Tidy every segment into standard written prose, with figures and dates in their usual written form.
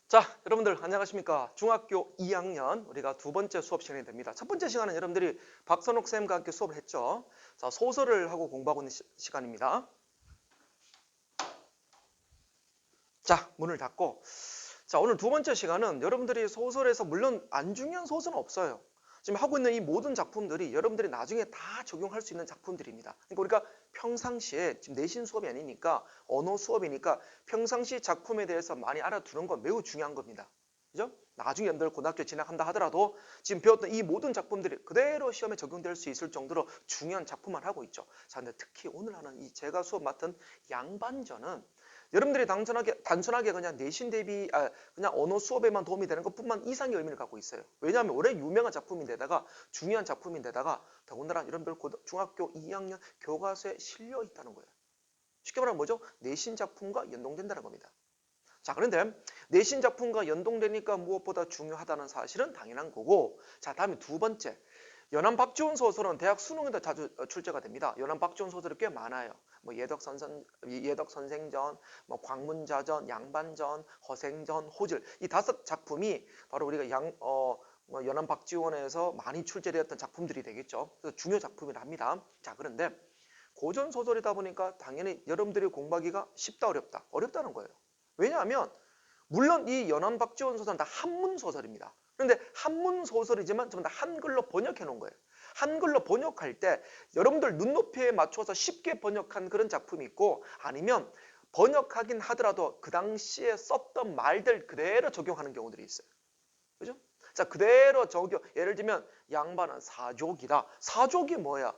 자, 여러분들 안녕하십니까? 중학교 2학년 우리가 두 번째 수업 시간이 됩니다. 첫 번째 시간은 여러분들이 박선옥 쌤과 함께 수업을 했죠. 자, 소설을 하고 공부하고 있는 시간입니다. 자, 문을 닫고. 자, 오늘 두 번째 시간은 여러분들이 소설에서 물론 안 중요한 소설은 없어요. 지금 하고 있는 이 모든 작품들이 여러분들이 나중에 다 적용할 수 있는 작품들입니다. 그러니까 우리가 평상시에 지금 내신 수업이 아니니까 언어 수업이니까 평상시 작품에 대해서 많이 알아두는 건 매우 중요한 겁니다. 그죠? 나중에 여러분들 고등학교 진학한다 하더라도 지금 배웠던 이 모든 작품들이 그대로 시험에 적용될 수 있을 정도로 중요한 작품만 하고 있죠. 자, 근데 특히 오늘 하는 이 제가 수업 맡은 양반전은 여러분들이 단순하게 그냥 내신 대비 그냥 언어 수업에만 도움이 되는 것뿐만 이상의 의미를 갖고 있어요. 왜냐하면 원래 유명한 작품인데다가 중요한 작품인데다가 더군다나 여러분들 중학교 2학년 교과서에 실려 있다는 거예요. 쉽게 말하면 뭐죠? 내신 작품과 연동된다는 겁니다. 자, 그런데 내신 작품과 연동되니까 무엇보다 중요하다는 사실은 당연한 거고, 자, 다음에 두 번째, 연암 박지원 소설은 대학 수능에도 자주 출제가 됩니다. 연암 박지원 소설이 꽤 많아요. 뭐 예덕선생전, 뭐 광문자전, 양반전, 허생전, 호질 이 다섯 작품이 바로 우리가 뭐 연암 박지원에서 많이 출제되었던 작품들이 되겠죠. 그래서 중요 작품이라 합니다. 자, 그런데 고전 소설이다 보니까 당연히 여러분들이 공부하기가 쉽다 어렵다? 어렵다는 거예요. 왜냐하면 물론 이 연암 박지원 소설은 다 한문 소설입니다. 그런데 한문 소설이지만 전부 다 한글로 번역해 놓은 거예요. 한글로 번역할 때 여러분들 눈높이에 맞춰서 쉽게 번역한 그런 작품이 있고, 아니면 번역하긴 하더라도 그 당시에 썼던 말들 그대로 적용하는 경우들이 있어요. 그죠? 자, 그대로 적용. 예를 들면 양반은 사족이다. 사족이 뭐야?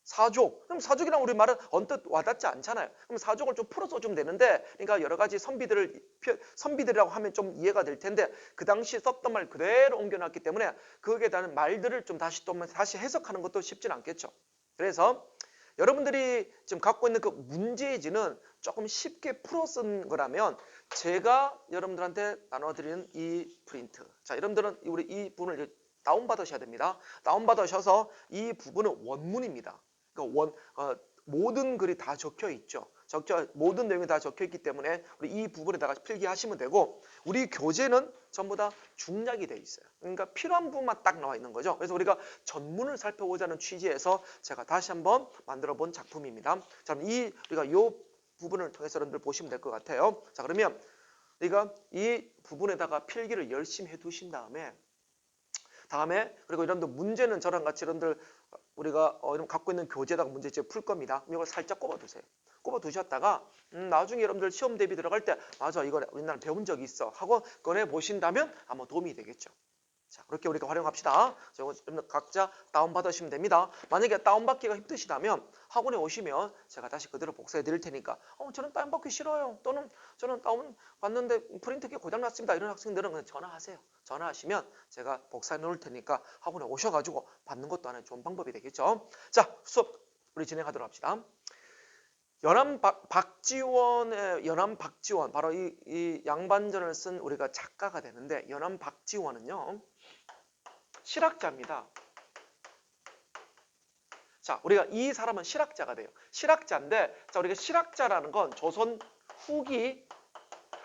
사족. 그럼 사족이랑 우리 말은 언뜻 와닿지 않잖아요. 그럼 사족을 좀 풀어 써주면 되는데, 그러니까 여러 가지 선비들이라고 하면 좀 이해가 될 텐데, 그 당시 썼던 말 그대로 옮겨놨기 때문에 거기에 대한 말들을 좀 다시 해석하는 것도 쉽진 않겠죠. 그래서 여러분들이 지금 갖고 있는 그 문제지는 조금 쉽게 풀어 쓴 거라면 제가 여러분들한테 나눠드리는 이 프린트. 자, 여러분들은 우리 이 부분을 다운받으셔야 됩니다. 다운받으셔서 이 부분은 원문입니다. 그러니까 모든 글이 다 적혀 있죠. 모든 내용이 다 적혀 있기 때문에 우리 이 부분에다가 필기하시면 되고, 우리 교재는 전부 다 중약이 되어 있어요. 그러니까 필요한 부분만 딱 나와 있는 거죠. 그래서 우리가 전문을 살펴보자는 취지에서 제가 다시 한번 만들어 본 작품입니다. 자, 우리가 이 부분을 통해서 여러분들 보시면 될 것 같아요. 자, 그러면 우리가 이 부분에다가 필기를 열심히 해 두신 다음에 그리고 여러분들 문제는 저랑 같이 여러분들 우리가 갖고 있는 교재에다가 문제집 풀 겁니다. 이걸 살짝 꼽아두세요. 꼽아두셨다가 나중에 여러분들 시험 대비 들어갈 때 맞아 이거 옛날에 배운 적이 있어 하고 꺼내 보신다면 아마 도움이 되겠죠. 자, 그렇게 우리가 활용합시다. 여러분들 각자 다운받으시면 됩니다. 만약에 다운받기가 힘드시다면 학원에 오시면 제가 다시 그대로 복사해 드릴 테니까 저는 다운받기 싫어요. 또는 저는 다운받는데 프린트기 고장났습니다. 이런 학생들은 그냥 전화하세요. 전화하시면 제가 복사해 놓을 테니까 학원에 오셔가지고 받는 것도 하나의 좋은 방법이 되겠죠. 자, 수업 우리 진행하도록 합시다. 연암 박지원 바로 이 양반전을 쓴 우리가 작가가 되는데, 연암 박지원은요 실학자입니다. 자, 우리가 이 사람은 실학자가 돼요. 실학자인데, 자, 우리가 실학자라는 건 조선 후기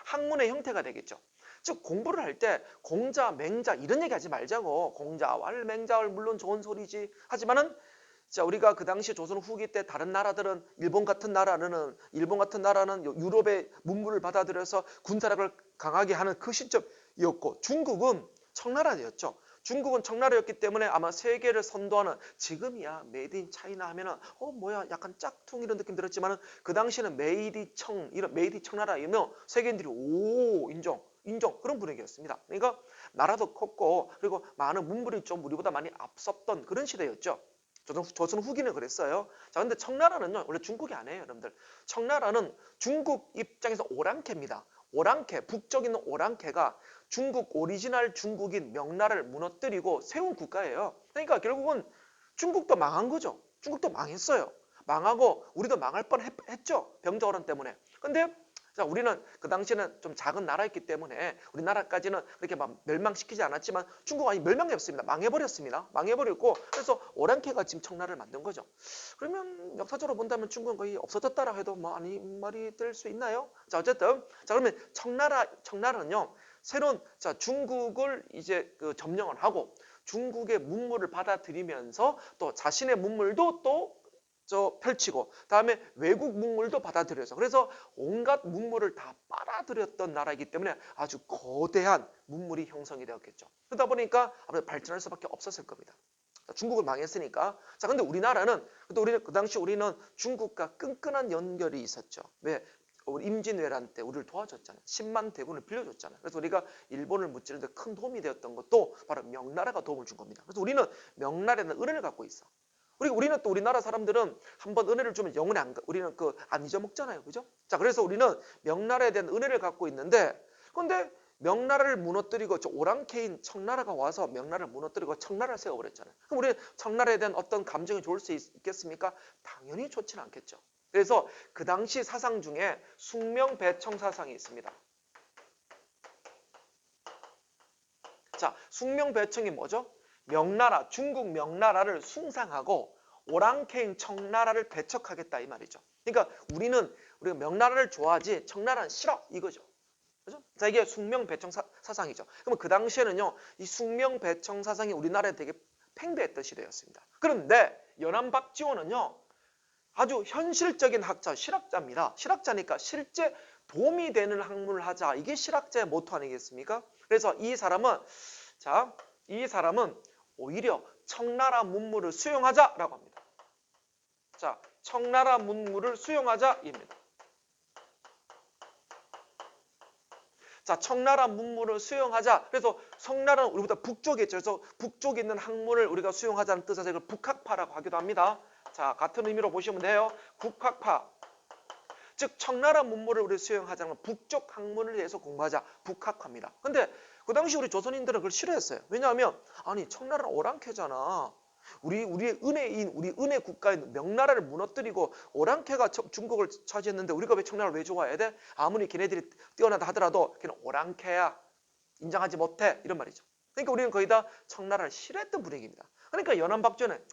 학문의 형태가 되겠죠. 즉 공부를 할 때 공자, 맹자 이런 얘기 하지 말자고. 공자왈, 맹자왈 물론 좋은 소리지. 하지만은 자, 우리가 그 당시 조선 후기 때 다른 나라들은 일본 같은 나라는 유럽의 문물을 받아들여서 군사력을 강하게 하는 그 시점이었고, 중국은 청나라였죠. 중국은 청나라였기 때문에 아마 세계를 선도하는, 지금이야 메이드 인 차이나 하면은 뭐야 약간 짝퉁 이런 느낌 들었지만은 그 당시에는 메이드 청나라이면 세계인들이 오 인정 그런 분위기였습니다. 그러니까 나라도 컸고 그리고 많은 문물이 좀 우리보다 많이 앞섰던 그런 시대였죠. 조선 후기는 그랬어요. 자, 근데 청나라는요, 원래 중국이 아니에요, 여러분들. 청나라는 중국 입장에서 오랑캐입니다. 오랑캐, 북쪽에 있는 오랑캐가 중국 오리지널 중국인 명나라를 무너뜨리고 세운 국가예요. 그러니까 결국은 중국도 망한 거죠. 중국도 망했어요. 망하고 우리도 망할 뻔했죠. 병자호란 때문에. 근데 자, 우리는 그 당시에는 좀 작은 나라였기 때문에 우리나라까지는 그렇게 막 멸망시키지 않았지만 중국은 아니 멸망했습니다. 망해버렸습니다. 망해버렸고 그래서 오랑캐가 지금 청나라를 만든 거죠. 그러면 역사적으로 본다면 중국은 거의 없어졌다라 해도 뭐 아니 말이 될 수 있나요? 자, 어쨌든 자, 그러면 청나라는요 새로운 자 중국을 이제 점령을 하고 중국의 문물을 받아들이면서 또 자신의 문물도 또 펼치고 다음에 외국 문물도 받아들여서 그래서 온갖 문물을 다 빨아들였던 나라이기 때문에 아주 거대한 문물이 형성이 되었겠죠. 그러다 보니까 아무래도 발전할 수밖에 없었을 겁니다. 중국은 망했으니까. 자, 근데 우리나라는 또 우리는 그 당시 우리는 중국과 끈끈한 연결이 있었죠. 왜? 우리 임진왜란 때 우리를 도와줬잖아요. 10만 대군을 빌려줬잖아요. 그래서 우리가 일본을 무찌르는데 큰 도움이 되었던 것도 바로 명나라가 도움을 준 겁니다. 그래서 우리는 명나라에 대한 은혜를 갖고 있어. 우리는 또 우리나라 사람들은 한번 은혜를 주면 영원히 우리는 안 잊어먹잖아요. 그죠? 자, 그래서 우리는 명나라에 대한 은혜를 갖고 있는데 근데 명나라를 무너뜨리고 저 오랑캐인 청나라가 와서 명나라를 무너뜨리고 청나라를 세워버렸잖아요. 그럼 우리 청나라에 대한 어떤 감정이 좋을 수 있겠습니까? 당연히 좋지는 않겠죠. 그래서 그 당시 사상 중에 숭명배청 사상이 있습니다. 자, 숭명배청이 뭐죠? 명나라, 중국 명나라를 숭상하고 오랑캐인 청나라를 배척하겠다 이 말이죠. 그러니까 우리가 명나라를 좋아하지 청나라는 싫어 이거죠. 그죠? 자, 이게 숭명배청 사상이죠. 그러면 그 당시에는요, 이 숭명배청 사상이 우리나라에 되게 팽배했던 시대였습니다. 그런데 연안박지원은요, 아주 현실적인 학자, 실학자입니다. 실학자니까 실제 도움이 되는 학문을 하자. 이게 실학자의 모토 아니겠습니까? 그래서 이 사람은 오히려 청나라 문물을 수용하자라고 합니다. 자, 청나라 문물을 수용하자입니다. 자, 청나라 문물을 수용하자. 그래서 청나라는 우리보다 북쪽에 있죠. 그래서 북쪽에 있는 학문을 우리가 수용하자는 뜻에서 이걸 북학파라고 하기도 합니다. 자, 같은 의미로 보시면 돼요. 북학파. 즉 청나라 문물을 우리 수용하자는 북쪽 학문을 대해서 공부하자. 북학파입니다. 근데 그 당시 우리 조선인들은 그걸 싫어했어요. 왜냐하면 아니 청나라는 오랑캐잖아. 우리의 은혜인 우리 은혜 국가인 명나라를 무너뜨리고 오랑캐가 중국을 차지했는데 우리가 왜 청나라를 왜 좋아해야 돼? 아무리 걔네들이 뛰어나다 하더라도 걔는 오랑캐야. 인정하지 못해. 이런 말이죠. 그러니까 우리는 거의 다 청나라를 싫어했던 분위기입니다. 그러니까 연안박쥐는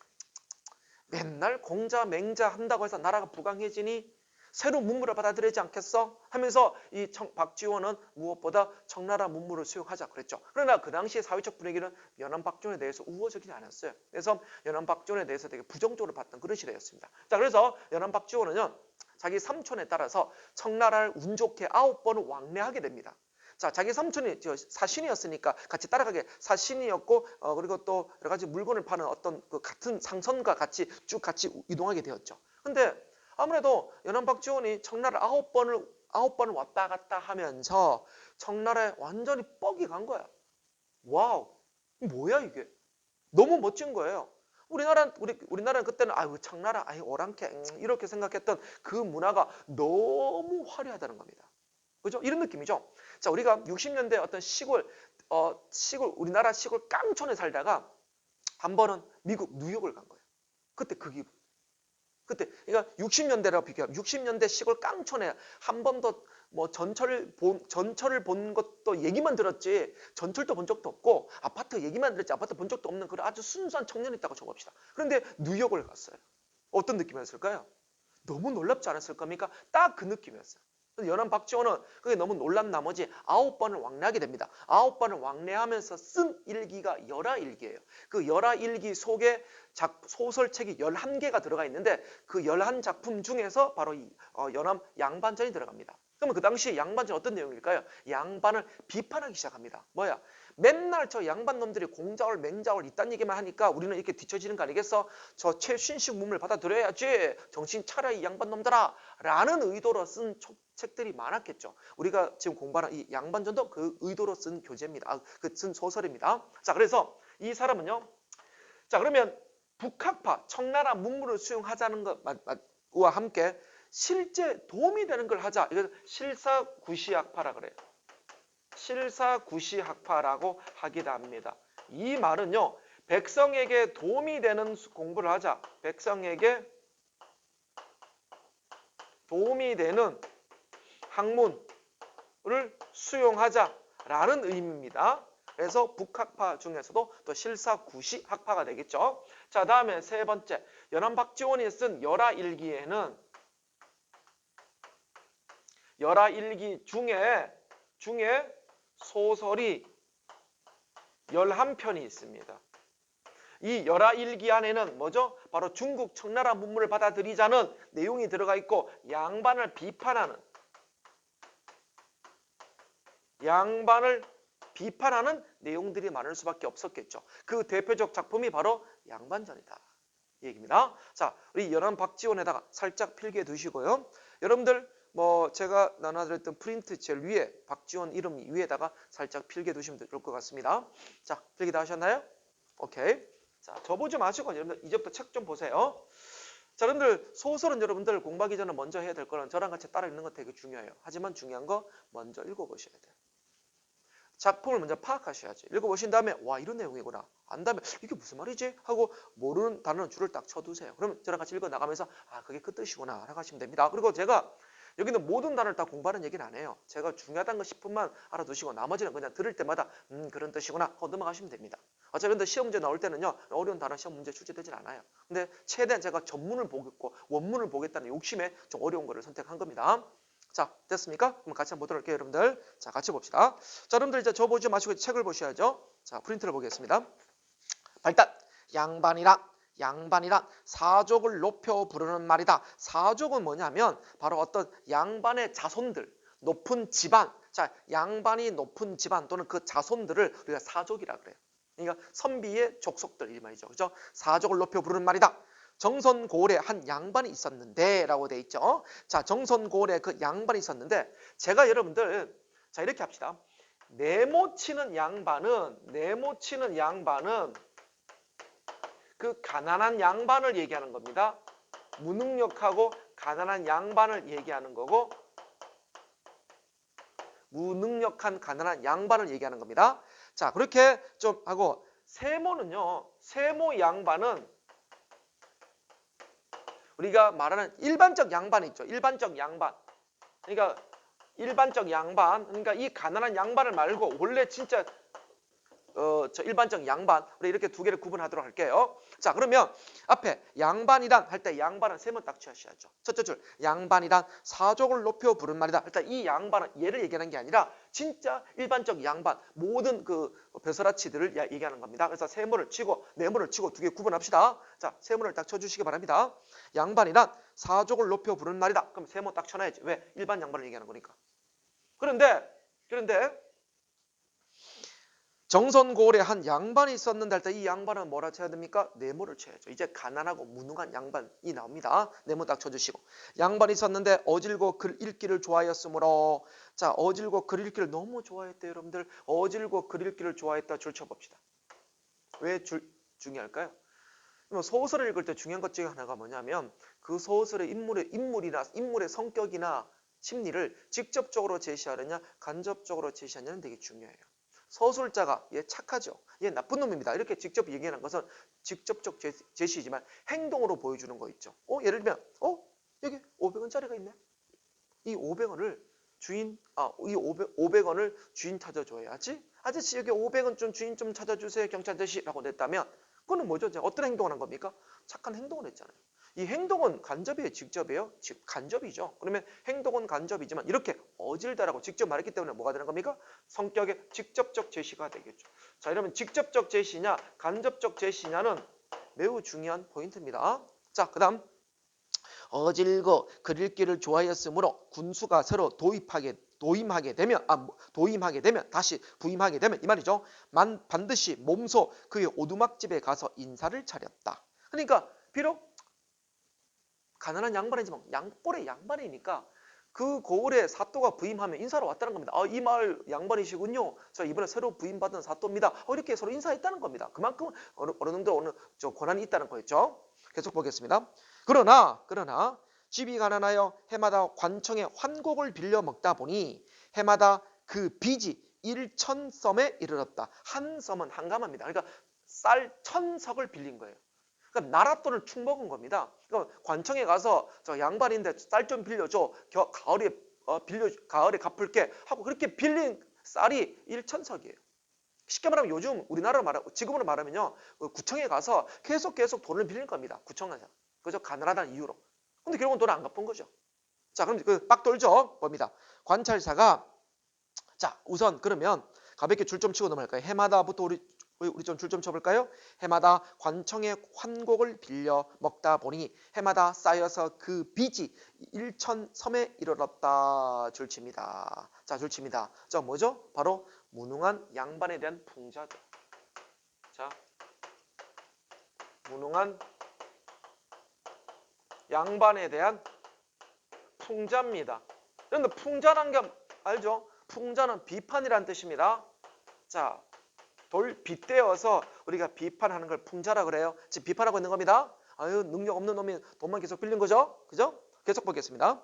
맨날 공자 맹자 한다고 해서 나라가 부강해지니 새로운 문물을 받아들이지 않겠어? 하면서 이 박지원은 무엇보다 청나라 문물을 수용하자 그랬죠. 그러나 그 당시의 사회적 분위기는 연안박지원에 대해서 우호적이지 않았어요. 그래서 연안박지원에 대해서 되게 부정적으로 봤던 그런 시대였습니다. 자, 그래서 연안박지원은요, 자기 삼촌에 따라서 청나라를 운 좋게 9번을 왕래하게 됩니다. 자, 자기 삼촌이 사신이었으니까 같이 따라가게 사신이었고 그리고 또 여러 가지 물건을 파는 어떤 그 같은 상선과 같이 쭉 같이 이동하게 되었죠. 근데 아무래도 연안박지원이 청나라 9번을 왔다 갔다 하면서 청나라에 완전히 뻑이 간 거야. 와우, 뭐야 이게? 너무 멋진 거예요. 우리나라는 그때는 아유 청나라, 아유 오랑캐 이렇게 생각했던 그 문화가 너무 화려하다는 겁니다. 그죠? 이런 느낌이죠. 자, 우리가 60년대 어떤 우리나라 시골 깡촌에 살다가 한 번은 미국 뉴욕을 간 거예요. 그때 그 기분. 그러니까 60년대라고 비교하면 60년대 시골 깡촌에 한 번도 뭐 전철을 본 것도 얘기만 들었지 전철도 본 적도 없고 아파트 얘기만 들었지 아파트 본 적도 없는 그런 아주 순수한 청년이 있다고 쳐봅시다. 그런데 뉴욕을 갔어요. 어떤 느낌이었을까요? 너무 놀랍지 않았을 겁니까? 딱 그 느낌이었어요. 연안박지원은 그게 너무 놀란 나머지 9번을 왕래하게 됩니다. 9번을 왕래하면서 쓴 일기가 열하일기예요. 그 열하일기 속에 소설책이 11개가 들어가 있는데 그 11작품 중에서 바로 이 연암 양반전이 들어갑니다. 그러면 그 당시 양반전 어떤 내용일까요? 양반을 비판하기 시작합니다. 뭐야? 맨날 저 양반 놈들이 공자월 맹자월 이딴 얘기만 하니까 우리는 이렇게 뒤처지는 거 아니겠어? 저 최신식 문물 받아들여야지. 정신 차려 이 양반 놈들아 라는 의도로 쓴 책들이 많았겠죠. 우리가 지금 공부하는 이 양반전도 그 의도로 쓴 교재입니다. 쓴 소설입니다. 자, 그래서 이 사람은요. 자, 그러면 북학파, 청나라 문물을 수용하자는 것과 함께 실제 도움이 되는 걸 하자. 이걸 실사구시학파라 그래요. 실사구시학파라고 하기도 합니다. 이 말은요. 백성에게 도움이 되는 공부를 하자. 백성에게 도움이 되는 학문을 수용하자라는 의미입니다. 그래서 북학파 중에서도 또 실사구시학파가 되겠죠. 자, 다음에 세 번째. 연안박지원이 쓴 열하일기에는 열하일기 중에 소설이 11편이 있습니다. 이 열하일기 안에는 뭐죠? 바로 중국 청나라 문물을 받아들이자는 내용이 들어가 있고 양반을 비판하는 내용들이 많을 수밖에 없었겠죠. 그 대표적 작품이 바로 양반전이다. 이 얘기입니다. 자, 우리 연안 박지원에다가 살짝 필기해 두시고요. 여러분들 뭐 제가 나눠드렸던 프린트 제일 위에 박지원 이름 위에다가 살짝 필기해 두시면 좋을 것 같습니다. 자, 필기 다 하셨나요? 오케이. 자, 저 보지 마시고 여러분들 이제부터 책 좀 보세요. 자, 여러분들 소설은 여러분들 공부하기 전에 먼저 해야 될 거는 저랑 같이 따라 읽는 거 되게 중요해요. 하지만 중요한 거 먼저 읽어보셔야 돼요. 작품을 먼저 파악하셔야지. 읽어보신 다음에 와 이런 내용이구나. 안 다음에 이게 무슨 말이지? 하고 모르는 단어는 줄을 딱 쳐두세요. 그러면 저랑 같이 읽어나가면서 아 그게 그 뜻이구나 라고 하시면 됩니다. 그리고 제가 여기는 모든 단어를 다 공부하는 얘기는 안 해요. 제가 중요하다는 거 10분만 알아두시고 나머지는 그냥 들을 때마다 그런 뜻이구나 하고 넘어가시면 됩니다. 어차피 근데 시험 문제 나올 때는요. 어려운 단어 시험 문제 출제되진 않아요. 근데 최대한 제가 전문을 보겠고 원문을 보겠다는 욕심에 좀 어려운 거를 선택한 겁니다. 자, 됐습니까? 그럼 같이 한번 보도록 할게요, 여러분들. 자, 같이 봅시다. 자, 여러분들 이제 저 보지 마시고 책을 보셔야죠. 자, 프린트를 보겠습니다. 일단 양반이란 사족을 높여 부르는 말이다. 사족은 뭐냐면 바로 어떤 양반의 자손들, 높은 집안. 자, 양반이 높은 집안 또는 그 자손들을 우리가 사족이라 그래요. 그러니까 선비의 족속들 이 말이죠. 그죠? 사족을 높여 부르는 말이다. 정선고을에 한 양반이 있었는데 라고 돼 있죠. 자, 정선고을에 그 양반이 있었는데 제가 여러분들 자 이렇게 합시다. 네모치는 양반은 그 가난한 양반을 얘기하는 겁니다. 무능력하고 가난한 양반을 얘기하는 거고 무능력한 가난한 양반을 얘기하는 겁니다. 자, 그렇게 좀 하고 세모는요. 세모 양반은 우리가 말하는 일반적 양반 있죠. 일반적 양반. 그러니까 일반적 양반. 그러니까 이 가난한 양반을 말고 원래 진짜 저 일반적 양반. 우리 이렇게 두 개를 구분하도록 할게요. 자, 그러면 앞에 양반이란 할 때 양반은 세모 딱 취하셔야죠. 첫째 줄 양반이란 사족을 높여 부른 말이다. 일단 이 양반은 얘를 얘기하는 게 아니라 진짜 일반적 양반 모든 그 벼슬아치들을 얘기하는 겁니다. 그래서 세모를 치고 네모를 치고 두 개 구분합시다. 자, 세모를 딱 쳐주시기 바랍니다. 양반이란 사족을 높여 부른 말이다. 그럼 세모 딱 쳐놔야지. 왜? 일반 양반을 얘기하는 거니까. 그런데 정선고을에 한 양반이 있었는데 할 때 이 양반은 뭐라 쳐야 됩니까? 네모를 쳐야죠. 이제 가난하고 무능한 양반이 나옵니다. 네모 딱 쳐주시고. 양반이 있었는데 어질고 글 읽기를 좋아하였으므로 자 어질고 글 읽기를 너무 좋아했대요. 여러분들 어질고 글 읽기를 좋아했다 줄 쳐봅시다. 왜 중요할까요? 소설을 읽을 때 중요한 것 중에 하나가 뭐냐면 그 소설의 인물의 성격이나 심리를 직접적으로 제시하느냐 간접적으로 제시하느냐는 되게 중요해요. 서술자가 얘 착하죠. 얘 나쁜 놈입니다. 이렇게 직접 얘기하는 것은 직접적 제시이지만 행동으로 보여주는 거 있죠. 예를 들면 여기 500원짜리가 있네. 이 500원을 주인 500원을 주인 찾아줘야지. 아저씨 여기 500원 좀 주인 좀 찾아주세요. 경찰 아저씨라고 냈다면 그거는 뭐죠? 어떤 행동을 한 겁니까? 착한 행동을 했잖아요. 이 행동은 간접이에요? 직접이에요? 간접이죠. 그러면 행동은 간접이지만 이렇게 어질다라고 직접 말했기 때문에 뭐가 되는 겁니까? 성격의 직접적 제시가 되겠죠. 자, 이러면 직접적 제시냐 간접적 제시냐는 매우 중요한 포인트입니다. 자, 그 다음 어질고 글 읽기를 좋아했으므로 군수가 새로 도임하게 되면 다시 부임하게 되면 이 말이죠. 반드시 몸소 그의 오두막집에 가서 인사를 차렸다. 그러니까 비록 가난한 양반이지만 양볼의 양반이니까 그 고을에 사또가 부임하면 인사로 왔다는 겁니다. 이 마을 양반이시군요. 저 이번에 새로 부임받은 사또입니다. 이렇게 서로 인사했다는 겁니다. 그만큼 어느 정도 권한이 있다는 거였죠. 계속 보겠습니다. 그러나 집이 가난하여 해마다 관청에 환곡을 빌려 먹다 보니 해마다 그 빚이 1,000섬에 이르렀다. 한 섬은 한가마입니다. 그러니까 쌀 1,000석을 빌린 거예요. 그러니까 나랏돈을 축 먹은 겁니다. 그러니까 관청에 가서 저 양반인데 쌀 좀 빌려줘. 가을에 갚을게 하고 그렇게 빌린 쌀이 1,000석이에요. 쉽게 말하면 요즘 지금으로 말하면요. 구청에 가서 계속 돈을 빌린 겁니다. 구청에서. 그죠? 가난하다는 이유로. 근데 결국은 돈을 안 갚은 거죠. 자, 그럼 빡 돌죠. 뭡니다. 관찰사가 자, 우선 그러면 가볍게 줄 좀 치고 넘어갈까요? 해마다부터 우리 좀 줄 좀 쳐볼까요? 해마다 관청의 환곡을 빌려 먹다 보니 해마다 쌓여서 그 빚이 일천섬에 이르렀다. 줄칩니다. 자, 줄칩니다. 자, 뭐죠? 바로 무능한 양반에 대한 풍자죠. 자, 무능한 양반에 대한 풍자입니다. 그런데 풍자란 게 알죠? 풍자는 비판이란 뜻입니다. 자, 빗대어서 우리가 비판하는 걸 풍자라 그래요. 지금 비판하고 있는 겁니다. 아유, 능력 없는 놈이 돈만 계속 빌린 거죠? 그죠? 계속 보겠습니다.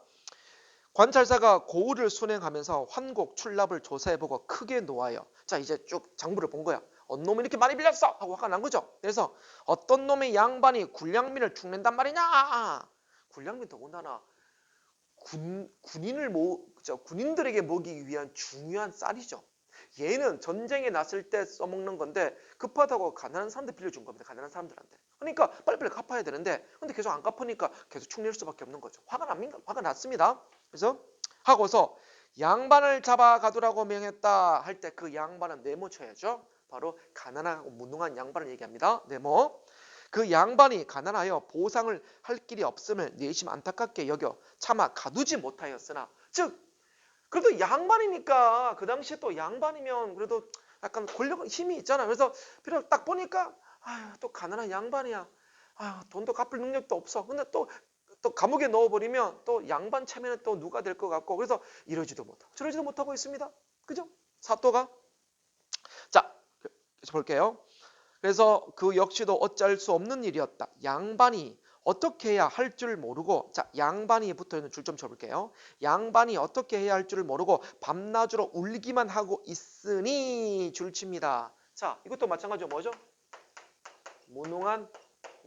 관찰사가 고을을 순행하면서 환곡 출납을 조사해보고 크게 놓아요. 자, 이제 쭉 장부를 본 거야. 어떤 놈이 이렇게 많이 빌렸어! 하고 화가 난 거죠. 그래서 어떤 놈의 양반이 군량민을 축낸단 말이냐? 군량민 더군다나 군인들에게 먹이기 위한 중요한 쌀이죠. 얘는 전쟁에 났을 때 써먹는 건데 급하다고 가난한 사람들 빌려준 겁니다. 가난한 사람들한테. 그러니까 빨리빨리 갚아야 되는데 근데 계속 안 갚으니까 계속 축낼 수밖에 없는 거죠. 화가 났습니다. 그래서 하고서 양반을 잡아 가두라고 명했다 할 때 그 양반은 네모 쳐야죠. 바로 가난하고 무능한 양반을 얘기합니다. 네모. 그 양반이 가난하여 보상을 할 길이 없음을 내심 안타깝게 여겨 차마 가두지 못하였으나 즉 그래도 양반이니까 그 당시에 또 양반이면 그래도 약간 권력 힘이 있잖아. 그래서 비록 딱 보니까 아유 또 가난한 양반이야. 아유 돈도 갚을 능력도 없어. 근데 또 감옥에 넣어버리면 또 양반 체면은 또 누가 될 것 같고 그래서 이러지도 못하고 저러지도 못하고 있습니다. 그죠? 사또가 자 계속 볼게요. 그래서 그 역시도 어쩔 수 없는 일이었다. 양반이 어떻게 해야 할 줄 모르고 자 양반이 붙어 있는 줄 좀 쳐볼게요. 양반이 어떻게 해야 할 줄 모르고 밤낮으로 울기만 하고 있으니 줄칩니다. 자 이것도 마찬가지로 뭐죠? 무능한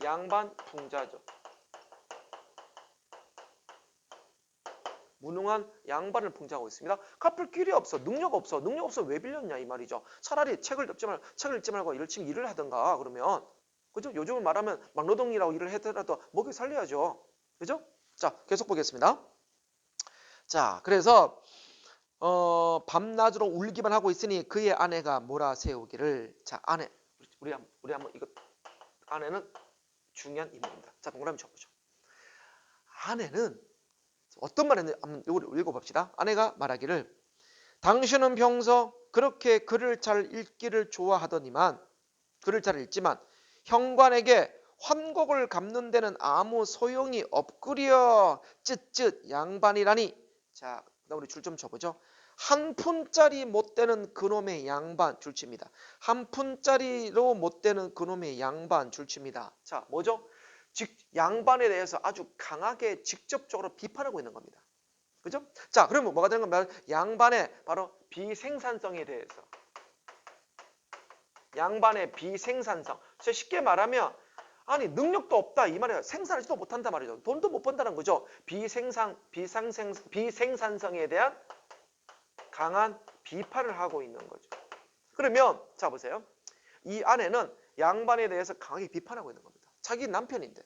양반 풍자죠. 무능한 양반을 풍자하고 있습니다. 갚을 길이 없어. 능력 없어. 능력 없어 왜 빌렸냐 이 말이죠. 차라리 책을 읽지 말고 열심히 일을 하든가 그러면 그죠? 요즘은 말하면 막노동이라고 일을 하더라도 먹여 살려야죠. 그죠? 자 계속 보겠습니다. 자 그래서 밤낮으로 울기만 하고 있으니 그의 아내가 몰아세우기를 자 아내 우리 한번 이거 아내는 중요한 인물입니다. 자 동그라미 쳐보죠. 아내는 어떤 말인지 한번 이걸 읽어봅시다. 아내가 말하기를 당신은 평소 그렇게 글을 잘 읽기를 좋아하더니만 글을 잘 읽지만 현관에게 환곡을 갚는 데는 아무 소용이 없구려 쯧쯧 양반이라니. 자 그다음 우리 줄 좀 쳐보죠. 한 푼짜리 못 되는 그놈의 양반 줄칩니다. 한 푼짜리로 못 되는 그놈의 양반 줄칩니다. 자 뭐죠? 양반에 대해서 아주 강하게 직접적으로 비판하고 있는 겁니다. 그죠? 자, 그러면 뭐가 되는 겁니까? 양반의 바로 비생산성에 대해서. 양반의 비생산성. 쉽게 말하면 아니 능력도 없다 이 말이에요. 생산하지도 못한다 말이죠. 돈도 못 번다는 거죠. 비생산성에 대한 강한 비판을 하고 있는 거죠. 그러면 자 보세요. 이 아내는 양반에 대해서 강하게 비판하고 있는 겁니다. 자기 남편인데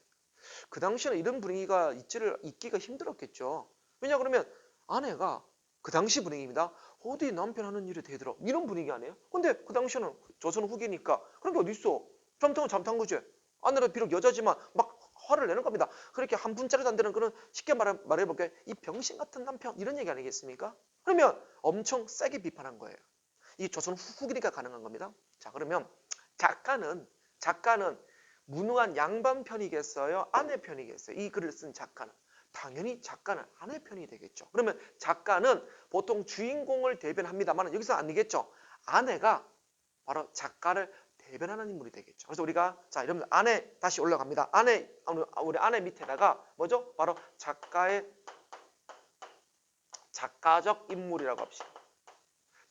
그 당시에는 이런 분위기가 있기가 힘들었겠죠. 왜냐 그러면 아내가 그 당시 분위기입니다. 어디 남편 하는 일이 되더라 이런 분위기 아니에요? 근데 그 당시에는 조선 후기니까 그런 게 어디 있어? 잠탄은 잠탄 거지. 아내는 비록 여자지만 막 화를 내는 겁니다. 그렇게 한 분짜리도 안 되는 그런 쉽게 말해볼게요. 이 병신 같은 남편 이런 얘기 아니겠습니까? 그러면 엄청 세게 비판한 거예요. 이 조선 후기니까 가능한 겁니다. 자 그러면 작가는 무능한 양반 편이겠어요? 아내 편이겠어요? 이 글을 쓴 작가는 당연히 작가는 아내 편이 되겠죠. 그러면 작가는 보통 주인공을 대변합니다만 여기서 아니겠죠. 아내가 바로 작가를 대변하는 인물이 되겠죠. 그래서 우리가 자 이러면 아내 다시 올라갑니다. 우리 아내 밑에다가 뭐죠? 바로 작가적 인물이라고 합시다.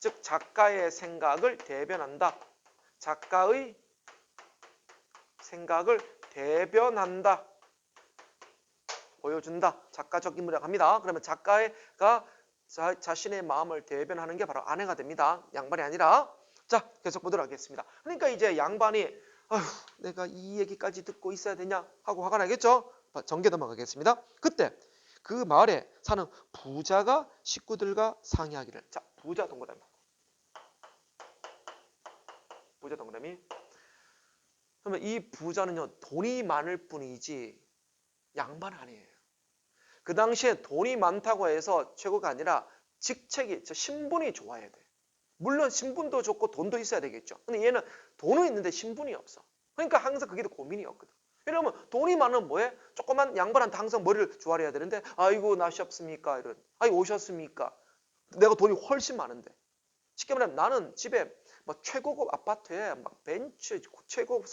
즉 작가의 생각을 대변한다. 작가의 생각을 대변한다. 보여준다. 작가적 인물이라고 합니다. 그러면 작가가 자신의 마음을 대변하는 게 바로 아내가 됩니다. 양반이 아니라. 자 계속 보도록 하겠습니다. 그러니까 이제 양반이 아휴 내가 이 얘기까지 듣고 있어야 되냐 하고 화가 나겠죠. 전개 넘어가겠습니다. 그때 그 마을에 사는 부자가 식구들과 상의하기를 자 부자 동거답니다. 부자 동그라미. 그러면 이 부자는요, 돈이 많을 뿐이지 양반은 아니에요. 그 당시에 돈이 많다고 해서 최고가 아니라 직책이, 신분이 좋아야 돼. 물론 신분도 좋고 돈도 있어야 되겠죠. 근데 얘는 돈은 있는데 신분이 없어. 그러니까 항상 그게 더 고민이었거든. 왜냐면 돈이 많으면 뭐해? 조그만 양반한테 항상 머리를 조아려야 되는데, 아이고 나셨습니까? 이런, 아이고 오셨습니까? 내가 돈이 훨씬 많은데. 쉽게 말하면 나는 집에 뭐 최고급 아파트에 막 벤츠, 최고급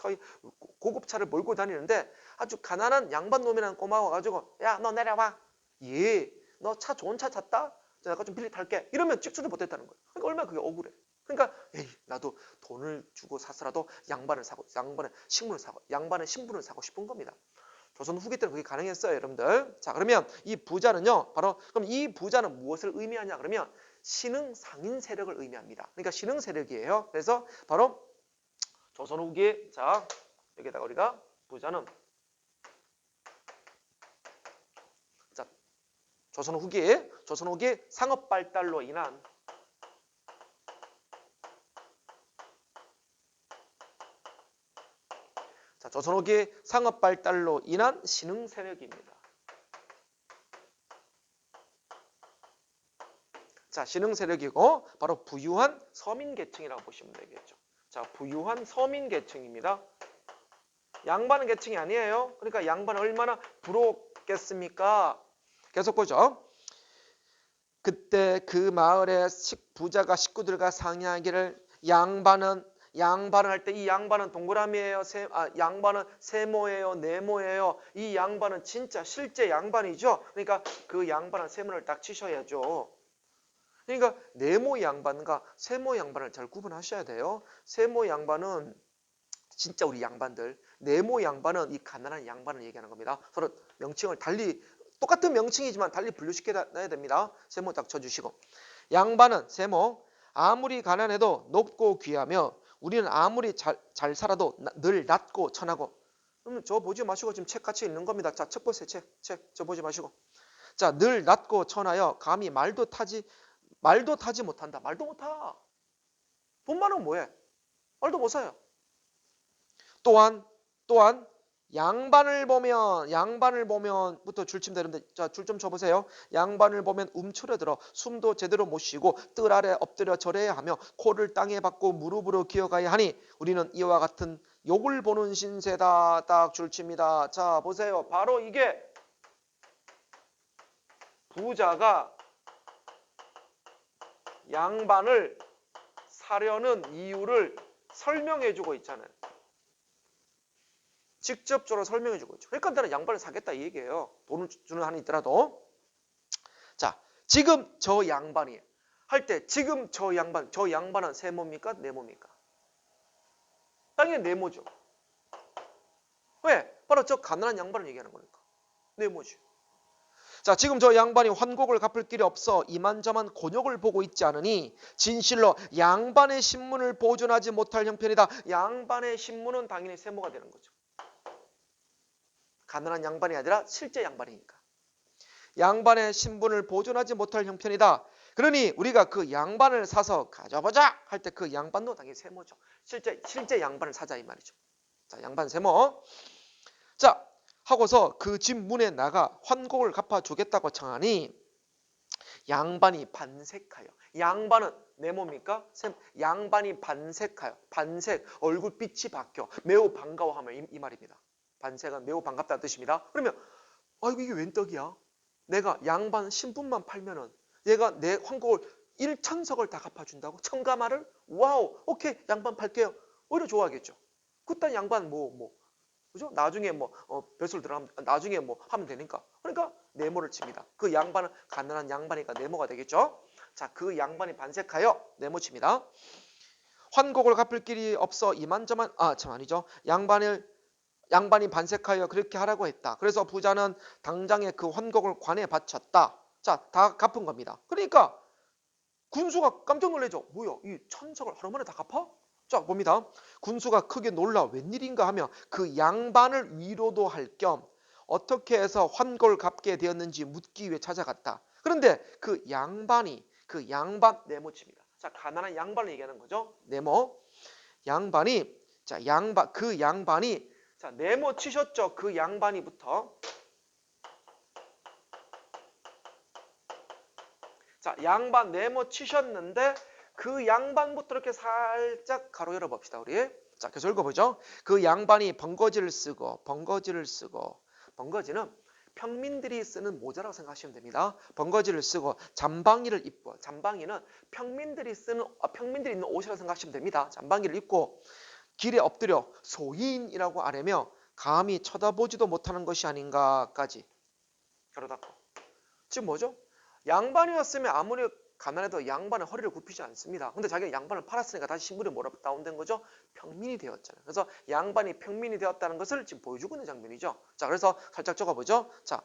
고급 차를 몰고 다니는데 아주 가난한 양반 놈이라는 꼬마가 와가지고, 야 너 내려와. 예, 너 차 좋은 차 샀다? 내가 좀 빌리 탈게. 이러면 찍지도 못했다는 거예요. 그러니까 얼마나 그게 억울해. 그러니까 에이, 나도 돈을 주고 사서라도 양반의 신분을 사고 싶은 겁니다. 조선 후기 때는 그게 가능했어요, 여러분들. 자, 그러면 이 부자는요, 바로 그럼 이 부자는 무엇을 의미하냐? 그러면 신흥 상인 세력을 의미합니다. 그러니까 신흥 세력이에요. 그래서 바로 조선 후기에, 자, 여기다가 우리가 부자는, 자, 조선 후기에 상업 발달로 인한, 자, 조선 후기 상업 발달로 인한 신흥 세력입니다. 자, 신흥 세력이고 바로 부유한 서민 계층이라고 보시면 되겠죠. 자, 부유한 서민 계층입니다. 양반은 계층이 아니에요. 그러니까 양반은 얼마나 부럽겠습니까? 계속 보죠. 그때 그 마을에 부자가 식구들과 상의하기를, 양반은 할 때 이 양반은 동그라미예요, 양반은 세모예요, 네모예요. 이 양반은 진짜 실제 양반이죠. 그러니까 그 양반은 세모를 딱 치셔야죠. 그러니까 네모 양반과 세모 양반을 잘 구분하셔야 돼요. 세모 양반은 진짜 우리 양반들, 네모 양반은 이 가난한 양반을 얘기하는 겁니다. 서로 명칭을 달리, 똑같은 명칭이지만 달리 분류시켜놔야 됩니다. 세모 딱 쳐주시고, 양반은 세모, 아무리 가난해도 높고 귀하며 우리는 아무리 잘 살아도 늘 낮고 천하고. 그럼 저 보지 마시고 지금 책 같이 읽는 겁니다. 자, 책 보세요. 책 저 보지 마시고. 자, 늘 낮고 천하여 감히 말도 타지 못한다. 말도 못 타. 돈 많으면 뭐해? 말도 못 사요. 또한 양반을 보면부터 줄침되는데, 자, 줄 좀 쳐보세요. 양반을 보면 움츠러들어 숨도 제대로 못 쉬고 뜰 아래 엎드려 절해야 하며 코를 땅에 박고 무릎으로 기어가야 하니 우리는 이와 같은 욕을 보는 신세다. 딱 줄칩니다. 자, 보세요. 바로 이게 부자가 양반을 사려는 이유를 설명해주고 있잖아요. 직접적으로 설명해주고 있죠. 그러니까 나는 양반을 사겠다 이 얘기예요. 돈을 주는 한이 있더라도. 자, 지금 저 양반이 할 때 지금 저 양반은 세모입니까? 네모입니까? 당연히 네모죠. 왜? 바로 저 가난한 양반을 얘기하는 거니까. 네모죠. 자, 지금 저 양반이 환곡을 갚을 길이 없어 이만저만 곤욕을 보고 있지 않으니 진실로 양반의 신문을 보존하지 못할 형편이다. 양반의 신문은 당연히 세모가 되는 거죠. 가난한 양반이 아니라 실제 양반이니까. 양반의 신분을 보존하지 못할 형편이다. 그러니 우리가 그 양반을 사서 가져보자 할 때 그 양반도 당연히 세모죠. 실제 양반을 사자 이 말이죠. 자, 양반 세모. 자, 하고서 그 집 문에 나가 환곡을 갚아주겠다고 청하니 양반이 반색하여. 양반은 네모입니까? 양반이 반색하여. 반색, 얼굴빛이 바뀌어 매우 반가워하며 이 말입니다. 반색은 매우 반갑다는 뜻입니다. 그러면 아이고 이게 웬 떡이야? 내가 양반 신분만 팔면은 얘가 내 환곡을 1천석을 다 갚아준다고? 천가마를? 와우, 오케이, 양반 팔게요. 오히려 좋아하겠죠. 그딴 양반 그죠? 나중에 뱃술 들어가면 나중에 하면 되니까. 그러니까 네모를 칩니다. 그 양반은 가난한 양반이니까 네모가 되겠죠. 자, 그 양반이 반색하여 네모 칩니다. 환곡을 갚을 길이 없어 이만저만 아니죠. 양반이 반색하여 그렇게 하라고 했다. 그래서 부자는 당장에 그 환곡을 관에 바쳤다. 자, 다 갚은 겁니다. 그러니까 군수가 깜짝 놀라죠. 뭐야, 이 천석을 하루 만에 다 갚아? 자, 봅니다. 군수가 크게 놀라 웬일인가 하며 그 양반을 위로도 할 겸 어떻게 해서 환골 갚게 되었는지 묻기 위해 찾아갔다. 그런데 그 양반 네모칩니다. 자, 가난한 양반을 얘기하는 거죠. 네모. 양반이 자, 그 양반이 자, 네모 치셨죠? 그 양반이부터 자, 양반 네모 치셨는데 그 양반부터 이렇게 살짝 가로 열어 봅시다, 우리. 자, 계속 읽어보죠. 그 양반이 번거지를 쓰고 번거지는 평민들이 쓰는 모자라고 생각하시면 됩니다. 번거지를 쓰고 잠방이를 입고 잠방이는 평민들이 있는 옷이라고 생각하시면 됩니다. 잠방이를 입고 길에 엎드려 소인이라고 아뢰며 감히 쳐다보지도 못하는 것이 아닌가까지 그러다고. 지금 뭐죠? 양반이었으면 아무리 가난해도 양반은 허리를 굽히지 않습니다. 근데 자기가 양반을 팔았으니까 다시 신분이 뭐라고 다운된 거죠? 평민이 되었잖아요. 그래서 양반이 평민이 되었다는 것을 지금 보여주고 있는 장면이죠. 자, 그래서 살짝 적어보죠. 자,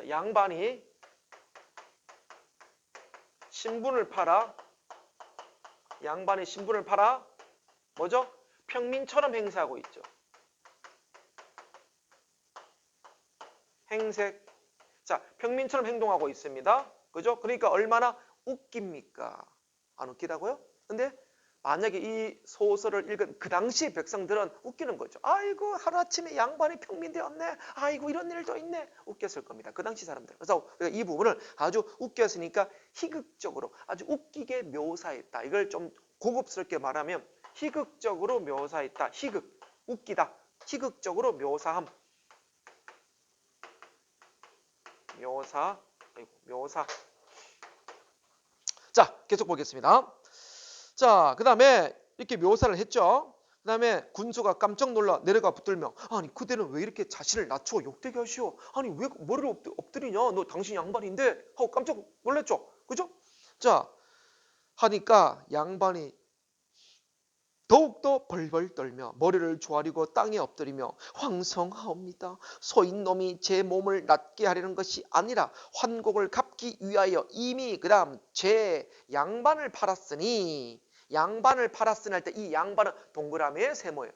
양반이 신분을 팔아. 양반이 신분을 팔아. 뭐죠? 평민처럼 행세하고 있죠. 행색. 자, 평민처럼 행동하고 있습니다. 그죠? 그러니까 얼마나 웃깁니까? 안 웃기다고요? 근데 만약에 이 소설을 읽은 그 당시 백성들은 웃기는 거죠. 아이고, 하루아침에 양반이 평민되었네. 아이고, 이런 일도 있네. 웃겼을 겁니다. 그 당시 사람들. 그래서 이 부분을 아주 웃겼으니까 희극적으로 아주 웃기게 묘사했다. 이걸 좀 고급스럽게 말하면 희극적으로 묘사했다. 희극, 웃기다. 희극적으로 묘사. 자, 계속 보겠습니다. 자, 그 다음에 이렇게 묘사를 했죠. 그 다음에 군수가 깜짝 놀라 내려가 붙들며 아니 그대는 왜 이렇게 자신을 낮추어 욕되게 하시오? 아니 왜 머리를 엎드리냐? 너 당신 양반인데? 하고 깜짝 놀랐죠. 그죠? 자, 하니까 양반이 더욱더 벌벌 떨며 머리를 조아리고 땅에 엎드리며 황성하옵니다. 소인놈이 제 몸을 낫게 하려는 것이 아니라 환곡을 갚기 위하여 이미 그 다음 제 양반을 팔았으니 할 때 이 양반은 동그라미의 세모예요.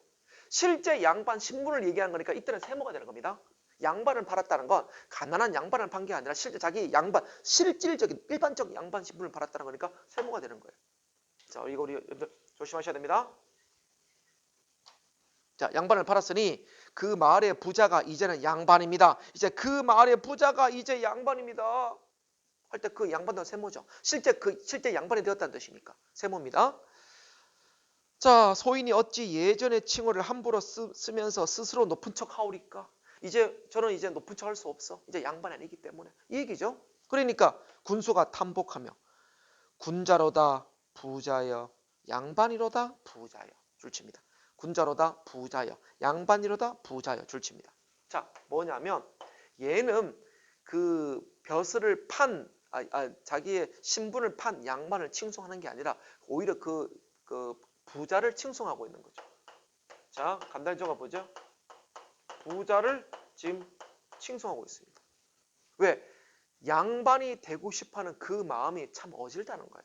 실제 양반 신분을 얘기하는 거니까 이때는 세모가 되는 겁니다. 양반을 팔았다는 건 가난한 양반을 판 게 아니라 실제 자기 양반 실질적인 일반적 양반 신분을 팔았다는 거니까 세모가 되는 거예요. 자, 이거 우리 여러분들 조심하셔야 됩니다. 자, 양반을 팔았으니 그 마을의 부자가 이제는 양반입니다. 이제 그 마을의 부자가 이제 양반입니다. 할 때 그 양반도 세모죠. 실제 양반이 되었다는 뜻이니까 세모입니다. 자, 소인이 어찌 예전의 칭호를 함부로 쓰면서 스스로 높은 척 하오리까? 저는 이제 높은 척 할 수 없어. 이제 양반이 아니기 때문에. 이 얘기죠. 그러니까 군수가 탐복하며 군자로다 부자여 양반이로다 부자여 줄칩니다. 군자로다 부자여 양반이로다 부자여 줄칩니다. 자, 뭐냐면 얘는 그 벼슬을 판 자기의 신분을 판 양반을 칭송하는 게 아니라 오히려 그 부자를 칭송하고 있는 거죠. 자, 간단히 적어보죠. 부자를 지금 칭송하고 있습니다. 왜? 양반이 되고 싶어하는 그 마음이 참 어질다는 거예요.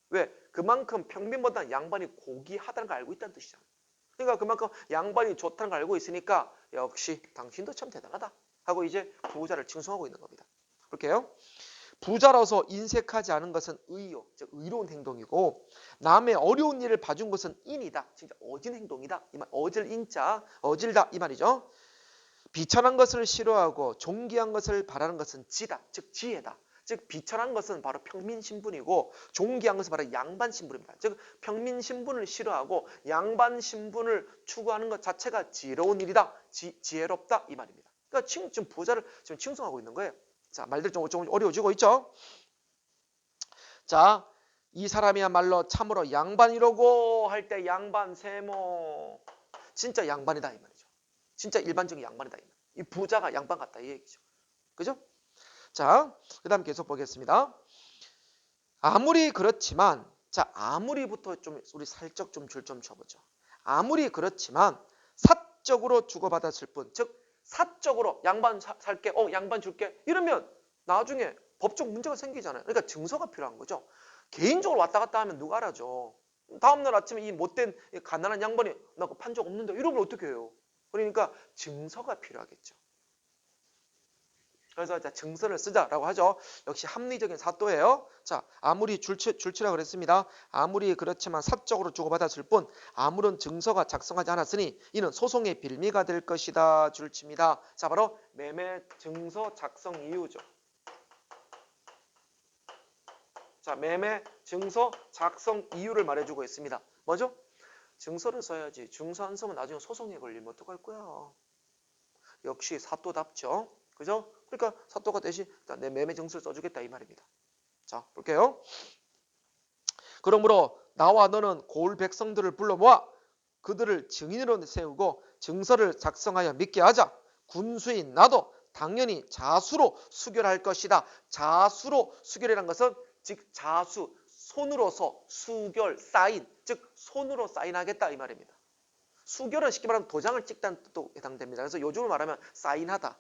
왜? 그만큼 평민보다 양반이 고귀하다는 걸 알고 있다는 뜻이잖아요. 그러니까 그만큼 양반이 좋다는 걸 알고 있으니까 역시 당신도 참 대단하다 하고 이제 부자를 칭송하고 있는 겁니다. 볼게요. 부자로서 인색하지 않은 것은 의요, 즉 의로운 행동이고 남의 어려운 일을 봐준 것은 인이다. 진짜 어진 행동이다. 이 말, 어질 인자, 어질다 이 말이죠. 비천한 것을 싫어하고 존귀한 것을 바라는 것은 지다, 즉 지혜다. 즉 비천한 것은 바로 평민 신분이고 존귀한 것은 바로 양반 신분입니다. 즉 평민 신분을 싫어하고 양반 신분을 추구하는 것 자체가 지혜로운 일이다, 지혜롭다 이 말입니다. 그러니까 지금 부자를 지금 칭송하고 있는 거예요. 자, 말들 좀 어려워지고 있죠. 자, 이 사람이야말로 참으로 양반이로고 할 때 양반 세모 진짜 양반이다 이 말이죠. 진짜 일반적인 양반이다 이 말. 이 부자가 양반 같다 이 얘기죠. 그죠? 자, 그 다음 계속 보겠습니다. 아무리 그렇지만 자, 아무리부터 좀 우리 살짝 좀 줄 좀 쳐보죠. 아무리 그렇지만 사적으로 주고받았을 뿐, 즉 사적으로 양반 살게, 양반 줄게 이러면 나중에 법적 문제가 생기잖아요. 그러니까 증서가 필요한 거죠. 개인적으로 왔다 갔다 하면 누가 알아줘. 다음날 아침에 이 못된 가난한 양반이 나 그거 판 적 없는데 이러면 어떻게 해요? 그러니까 증서가 필요하겠죠. 그래서 자, 증서를 쓰자라고 하죠. 역시 합리적인 사또예요. 자, 아무리 줄치라 그랬습니다. 아무리 그렇지만 사적으로 주고받았을 뿐 아무런 증서가 작성하지 않았으니 이는 소송의 빌미가 될 것이다. 줄치입니다. 자, 바로 매매 증서 작성 이유죠. 자, 매매 증서 작성 이유를 말해주고 있습니다. 뭐죠? 증서를 써야지. 증서 안 쓰면 나중에 소송에 걸리면 어떡할 거야. 역시 사또답죠. 그죠? 그러니까 사또가 대신 내 매매 증서를 써주겠다 이 말입니다. 자, 볼게요. 그러므로 나와 너는 고을 백성들을 불러 모아 그들을 증인으로 세우고 증서를 작성하여 믿게 하자. 군수인 나도 당연히 자수로 수결할 것이다. 자수로 수결이란 것은 즉 자수, 손으로서 수결, 사인, 즉 손으로 사인하겠다 이 말입니다. 수결은 쉽게 말하면 도장을 찍다는 뜻도 해당됩니다. 그래서 요즘을 말하면 사인하다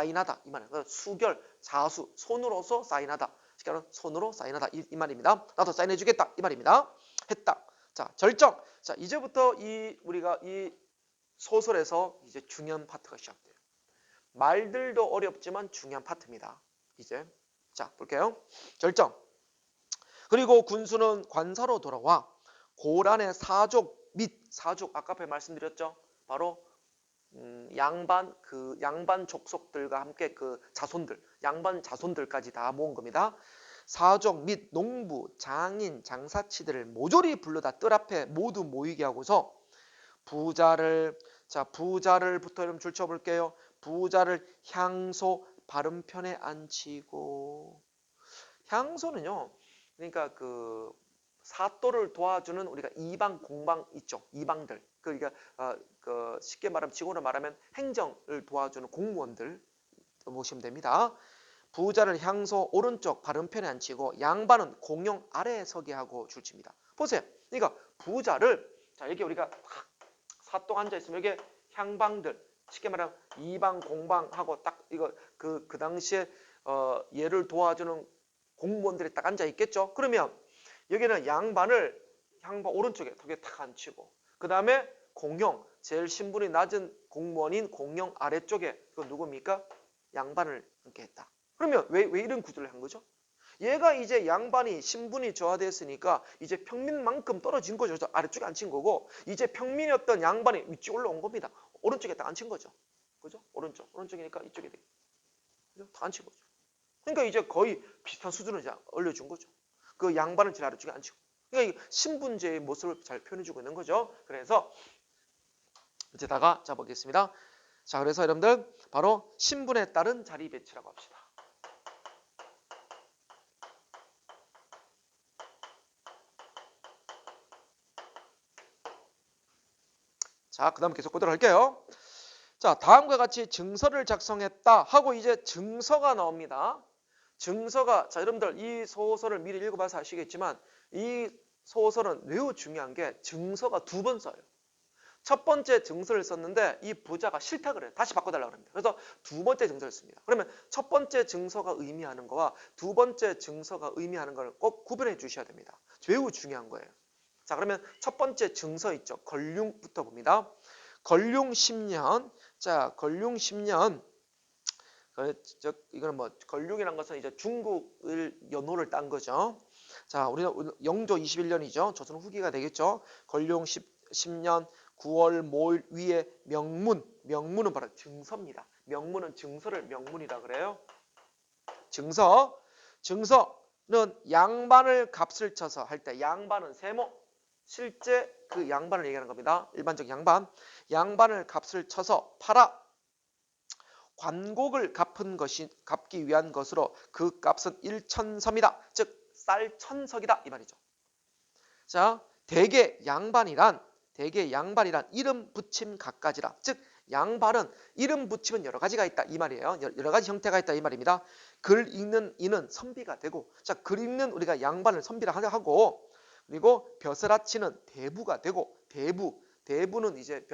이 말이에요. 수결, 자수, 손으로서 사인하다. 쉽게 말하면 손으로 사인하다 이 말입니다. 나도 사인해주겠다 이 말입니다. 했다. 자, 절정. 자, 이제부터 우리가 이 소설에서 이제 중요한 파트가 시작돼요. 말들도 어렵지만 중요한 파트입니다. 이제 자, 볼게요. 절정. 그리고 군수는 관사로 돌아와 고란의 사족 및 사족 아까 앞에 말씀드렸죠. 바로 양반 족속들과 함께 그 자손들, 양반 자손들까지 다 모은 겁니다. 사족 및 농부, 장인, 장사치들을 모조리 불러다 뜰 앞에 모두 모이게 하고서 부자를부터 여러분 줄쳐 볼게요. 부자를 향소 바른편에 앉히고, 향소는요, 그러니까 그 사또를 도와주는 우리가 이방 공방 있죠. 이방들. 그러니까 쉽게 말하면 지구로 말하면 행정을 도와주는 공무원들 보시면 됩니다. 부자를 향소 오른쪽 바른편에 앉히고 양반은 공용 아래에 서게 하고 줄칩니다. 보세요. 그러니까 부자를 자 여기 우리가 사또가 앉아 있으면 여기 향방들 쉽게 말하면 이방 공방하고 딱 이거 그 당시에 얘를 도와주는 공무원들이 딱 앉아 있겠죠. 그러면 여기는 양반 오른쪽에 턱에 탁 앉히고 그 다음에 공용 제일 신분이 낮은 공무원인 공용 아래쪽에 그 누굽니까? 양반을 앉게 했다. 그러면 왜 이런 구조를 한 거죠? 얘가 이제 양반이 신분이 저하됐으니까 이제 평민만큼 떨어진 거죠. 아래쪽에 앉힌 거고 이제 평민이었던 양반이 위쪽에 올라온 겁니다. 오른쪽에 딱 앉힌 거죠. 그죠? 오른쪽이니까 이쪽에 그죠? 다 앉힌 거죠. 그러니까 이제 거의 비슷한 수준을 올려준 거죠. 그 양반을 제일 아래쪽에 앉히고. 그러니까 신분제의 모습을 잘 표현해주고 있는 거죠. 그래서 이제다가 보겠습니다. 자, 그래서 여러분들 바로 신분에 따른 자리 배치라고 합시다. 자, 그 다음 계속 보도록 할게요. 자, 다음과 같이 증서를 작성했다 하고 이제 증서가 나옵니다. 증서가 자 여러분들 이 소설을 미리 읽어봐서 아시겠지만 이 소설은 매우 중요한 게 증서가 두 번 써요. 첫 번째 증서를 썼는데 이 부자가 싫다 그래요. 다시 바꿔달라고 합니다. 그래서 두 번째 증서를 씁니다. 그러면 첫 번째 증서가 의미하는 거와 두 번째 증서가 의미하는 걸 꼭 구분해 주셔야 됩니다. 매우 중요한 거예요. 자, 그러면 첫 번째 증서 있죠. 걸륭부터 봅니다. 걸륭 10년. 자, 걸륭 10년. 이거는 뭐 걸륭이라는 것은 이제 중국을 연호를 딴 거죠. 자, 우리는 영조 21년이죠. 조선 후기가 되겠죠. 걸륭 10년 9월 모일 위에 명문은 바로 증서입니다. 명문은 증서를 명문이라 그래요. 증서는 양반을 값을 쳐서 할 때 양반은 세모 실제 그 양반을 얘기하는 겁니다. 일반적 양반을 값을 쳐서 팔아 관곡을 갚기 위한 것으로 그 값은 1천섬이다. 즉 쌀 1000석이다 이 말이죠. 자, 대개 양반이란 이름 붙임 갖가지라. 즉 양반은 이름 붙임은 여러 가지가 있다 이 말이에요. 여러 가지 형태가 있다 이 말입니다. 글 읽는 이는 선비가 되고, 자, 글 읽는 우리가 양반을 선비라 하고, 그리고 벼슬아치는 대부가 되고, 대부는 이제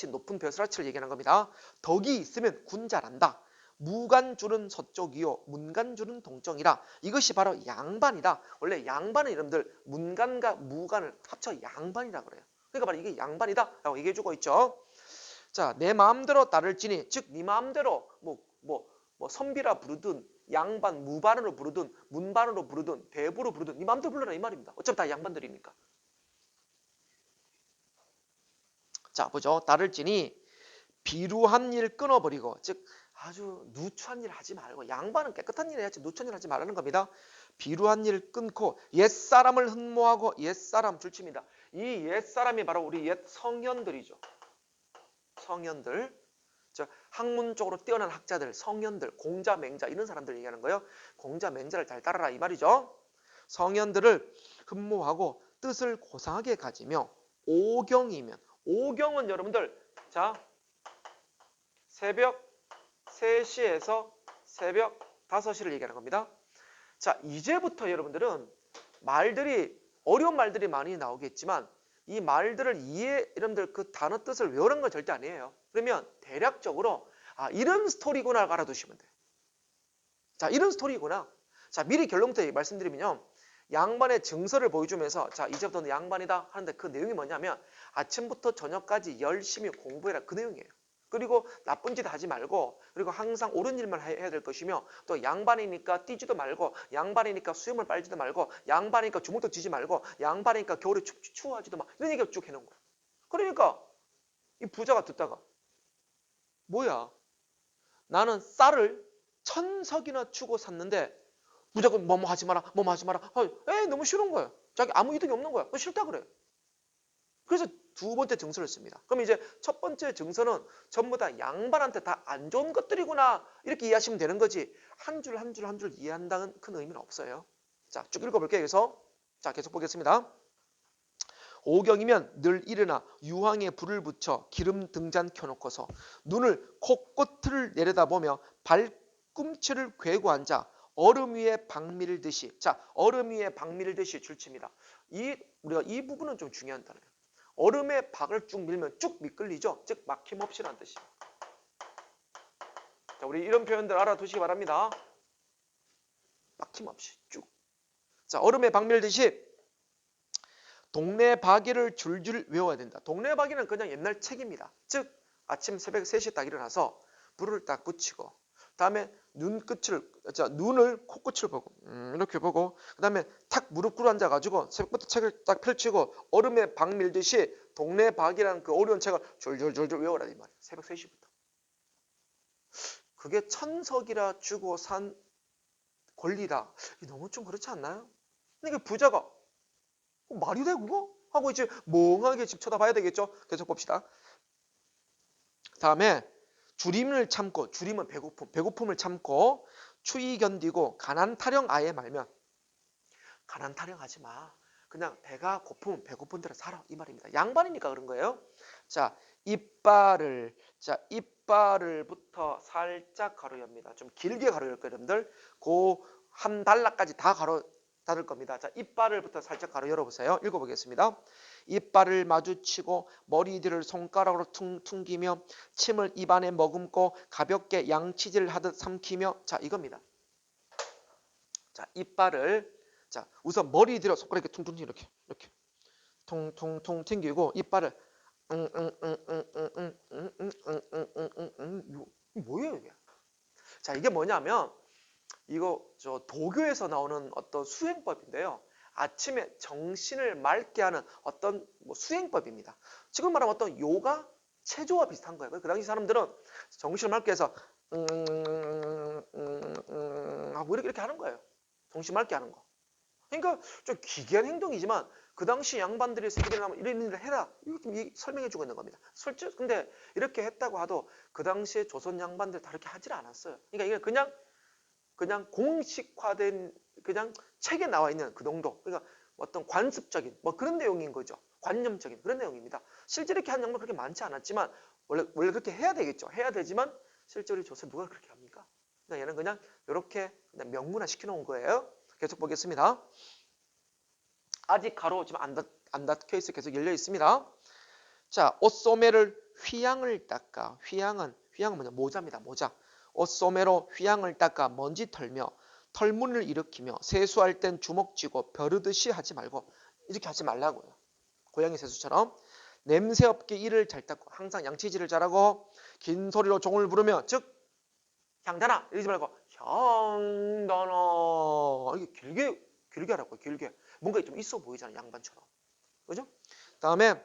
높은 벼슬아치를 얘기하는 겁니다. 덕이 있으면 군자란다. 무간줄은 서쪽이요 문간줄은 동정이라. 이것이 바로 양반이다. 원래 양반은 여러분들 문간과 무간을 합쳐 양반이라 그래요. 그러니까 바로 이게 양반이다 라고 얘기해주고 있죠. 자, 내 마음대로 따를지니 즉 네 마음대로 뭐 선비라 부르든 양반 무반으로 부르든 문반으로 부르든 대부로 부르든 네 마음대로 불러라 이 말입니다. 어차피 다 양반들이니까. 자 보죠. 따를지니 비루한 일 끊어버리고 즉 아주 누추한 일 하지 말고 양반은 깨끗한 일 해야지 누추한 일 하지 말라는 겁니다. 비루한 일 끊고 옛사람을 흠모하고 옛사람 줄칩니다. 이 옛사람이 바로 우리 옛 성현들이죠. 성현들. 저 학문적으로 뛰어난 학자들, 성현들, 공자, 맹자 이런 사람들 얘기하는 거예요. 공자, 맹자를 잘 따라라 이 말이죠. 성현들을 흠모하고 뜻을 고상하게 가지며 오경이면 오경은 여러분들 자 새벽 3시에서 새벽 5시를 얘기하는 겁니다. 자 이제부터 여러분들은 말들이 어려운 말들이 많이 나오겠지만 이 말들을 여러분들 그 단어 뜻을 외우는 건 절대 아니에요. 그러면 대략적으로 아 이런 스토리구나 알아두시면 돼요. 자 이런 스토리구나. 자 미리 결론부터 말씀드리면요. 양반의 증서를 보여주면서 자 이제부터는 양반이다 하는데 그 내용이 뭐냐면 아침부터 저녁까지 열심히 공부해라 그 내용이에요. 그리고 나쁜 짓 하지 말고 그리고 항상 옳은 일만 해야 될 것이며 또 양반이니까 뛰지도 말고 양반이니까 수염을 빨지도 말고 양반이니까 주먹도 쥐지 말고 양반이니까 겨울에 추워하지도 마 이런 얘기를 쭉 해놓은 거예요. 그러니까 이 부자가 듣다가 뭐야 나는 쌀을 1000석이나 주고 샀는데 무조건 뭐뭐 하지 마라 뭐뭐 하지 마라 에이 너무 싫은 거예요. 자기 아무 이득이 없는 거야. 싫다 그래요. 그래서 두 번째 증서를 씁니다. 그럼 이제 첫 번째 증서는 전부 다 양반한테 다 안 좋은 것들이구나 이렇게 이해하시면 되는 거지 한 줄 한 줄 한 줄 이해한다는 큰 의미는 없어요. 자, 쭉 읽어볼게요. 그래서 자 계속 보겠습니다. 오경이면 늘 일어나 유황에 불을 붙여 기름 등잔 켜놓고서 눈을 코끝을 내려다보며 발꿈치를 괴고 앉아 얼음 위에 박 밀듯이 자 얼음 위에 박 밀듯이 줄칩니다. 우리가 이 부분은 좀 중요한 단어예요. 얼음에 박을 쭉 밀면 쭉 미끌리죠. 즉 막힘없이라는 뜻이에요. 자, 우리 이런 표현들 알아두시기 바랍니다. 막힘없이 쭉. 자, 얼음에 박 밀듯이 동네 박이를 줄줄 외워야 된다. 동네 박이는 그냥 옛날 책입니다. 즉 아침 새벽 3시에 딱 일어나서 불을 딱 붙이고 다음에 눈을 코끝을 보고 이렇게 보고 그 다음에 탁 무릎 꿇어 앉아가지고 새벽부터 책을 딱 펼치고 얼음에 박 밀듯이 동네 박이라는 그 어려운 책을 줄줄줄줄 외워라 이 말이에요. 새벽 3시부터. 그게 1000석이라 주고 산 권리다. 너무 좀 그렇지 않나요? 근데 그 부자가 말이 돼 그거? 하고 이제 멍하게 집 쳐다봐야 되겠죠. 계속 봅시다. 다음에 줄임을 참고 줄임은 배고픔을 참고 추위 견디고 가난 타령 아예 말면 가난 타령하지 마. 그냥 배가 고프면 배고픈 대로 살아 이 말입니다. 양반이니까 그런 거예요. 자 이빨을부터 살짝 가로 엽니다. 좀 길게 가로 열 거예요, 여러분들. 그 한 달락까지 다 가로 닫을 겁니다. 자 이빨을부터 살짝 가로 열어보세요. 읽어보겠습니다. 이빨을 마주치고 머리들을 손가락으로 퉁기며 침을 입안에 머금고 가볍게 양치질 하듯 삼키며 자 이겁니다. 자 이빨을 자 우선 머리들을 손가락에 퉁퉁 이렇게 퉁퉁퉁 튕기고 이빨을 뭐예요 이게? 자 이게 뭐냐면 이거 저 도교에서 나오는 어떤 수행법인데요. 아침에 정신을 맑게 하는 어떤 수행법입니다. 지금 말하면 어떤 요가 체조와 비슷한 거예요. 그 당시 사람들은 정신을 맑게 해서 하고 이렇게 하는 거예요. 정신 맑게 하는 거. 그러니까 좀 기괴한 행동이지만 그 당시 양반들이 새벽에 나면 이런 일을 해라 이렇게 설명해 주고 있는 겁니다. 솔직히 근데 이렇게 했다고 하도 그 당시에 조선 양반들 다 이렇게 하질 않았어요. 그러니까 이게 그냥 공식화된 그냥 책에 나와 있는 그 정도. 그러니까 어떤 관습적인 그런 내용인 거죠. 관념적인 그런 내용입니다. 실제 이렇게 하는 양반 그렇게 많지 않았지만 원래 그렇게 해야 되겠죠. 해야 되지만 실제로 조선 누가 그렇게 합니까? 그러니까 얘는 그냥 이렇게 그냥 명문화 시켜놓은 거예요. 계속 보겠습니다. 아직 가로 지금 안 닫혀 있어 계속 열려 있습니다. 자, 옷소매를 휘양을 닦아. 휘양은 뭐냐? 모자입니다. 모자. 옷소매로 휘양을 닦아 먼지 털며 털문을 일으키며 세수할 땐 주먹 쥐고 벼르듯이 하지 말고 이렇게 하지 말라고요. 고양이 세수처럼 냄새 없게 이를 잘 닦고 항상 양치질을 잘하고 긴 소리로 종을 부르며 즉 향단아 이러지 말고 향단아 이게 길게 하라고요. 길게. 뭔가 좀 있어 보이잖아요. 양반처럼. 그죠? 다음에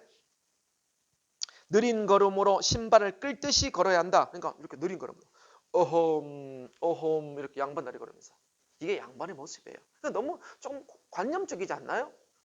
느린 걸음으로 신발을 끌듯이 걸어야 한다. 그러니까 이렇게 느린 걸음으로 어홈 어홈 이렇게 양반 다리 걸으면서 이게 양반의 모습이에요. 그러니까 너무 좀 관념적이지 않나요?